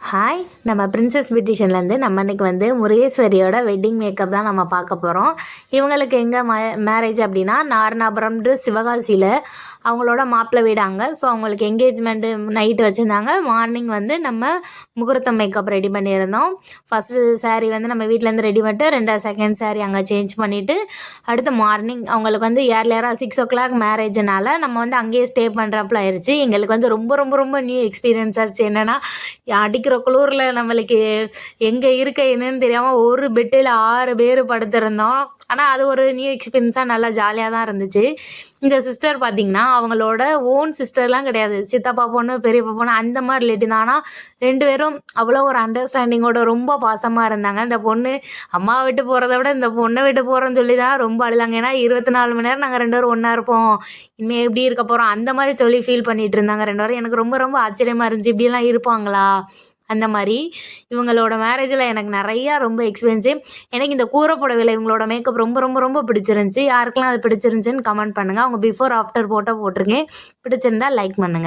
Hi, நம்ம princess பியூட்டிஷியன்லேருந்து நம்ம இன்னைக்கு முருகேஸ்வரியோட வெட்டிங் மேக்கப் தான் நம்ம பார்க்க போகிறோம். இவங்களுக்கு எங்கே மேரேஜ் அப்படின்னா நாரணாபுரம் சிவகாசியில் அவங்களோட மாப்பிள்ளை வீடு அங்கே. ஸோ அவங்களுக்கு என்கேஜ்மெண்ட்டு நைட்டு வச்சுருந்தாங்க. மார்னிங் நம்ம முகூர்த்தம் மேக்கப் ரெடி பண்ணியிருந்தோம். ஃபஸ்ட்டு சாரீ நம்ம வீட்டிலேருந்து ரெடி பண்ணிட்டு 2வது செகண்ட் சாரீ அங்கே சேஞ்ச் பண்ணிவிட்டு அடுத்து மார்னிங் அவங்களுக்கு ஏர்லியராக 6 o'clock மேரேஜ்னால நம்ம அங்கேயே ஸ்டே பண்ணுறப்பல ஆயிடுச்சு. எங்களுக்கு ரொம்ப ரொம்ப ரொம்ப நியூ எக்ஸ்பீரியன்ஸ் ஆச்சு. என்னென்னா அடிக்கிற குளூரில் நம்மளுக்கு எங்கே இருக்க என்னன்னு தெரியாமல் ஒரு பெட்டில் 6 பேர் படுத்திருந்தோம். ஆனால் அது ஒரு நியூ எக்ஸ்பீரியன்ஸாக நல்லா ஜாலியாக தான் இருந்துச்சு. இந்த சிஸ்டர் பார்த்திங்கன்னா அவங்களோட ஓன் சிஸ்டர்லாம் கிடையாது, சித்தப்பா பொண்ணு பெரியப்பா பொண்ணு அந்த மாதிரி ரிலேட்டிவ் தான். ஆனால் 2 பேரும் அவ்வளோ ஒரு அண்டர்ஸ்டாண்டிங்கோட ரொம்ப பாசமாக இருந்தாங்க. இந்த பொண்ணு அம்மாவை விட்டு போகிறத விட இந்த பொண்ணை விட்டு போகிறோன்னு சொல்லி தான் ரொம்ப அழுதாங்க. ஏன்னா 24 மணி நேரம் நாங்கள் 2 பேரும் ஒன்றா இருப்போம், இனிமேல் எப்படி இருக்க போகிறோம் அந்த மாதிரி சொல்லி ஃபீல் பண்ணிகிட்டு இருந்தாங்க 2 பேரும். எனக்கு ரொம்ப ரொம்ப ஆச்சரியமாக இருந்துச்சு, இப்படியெல்லாம் இருப்பாங்களா அந்த மாதிரி. இவங்களோட மேரேஜில் எனக்கு நிறையா ரொம்ப எக்ஸ்பீரியன்ஸு. எனக்கு இந்த கூரை புடவையில் இவங்களோட மேக்கப் ரொம்ப ரொம்ப ரொம்ப பிடிச்சிருந்துச்சி. யாருக்கெல்லாம் அது பிடிச்சிருந்துச்சின்னு கமெண்ட் பண்ணுங்கள். அவங்க பிஃபோர் ஆஃப்டர் போட்டிருக்கேன். பிடிச்சிருந்தா லைக் பண்ணுங்கள்.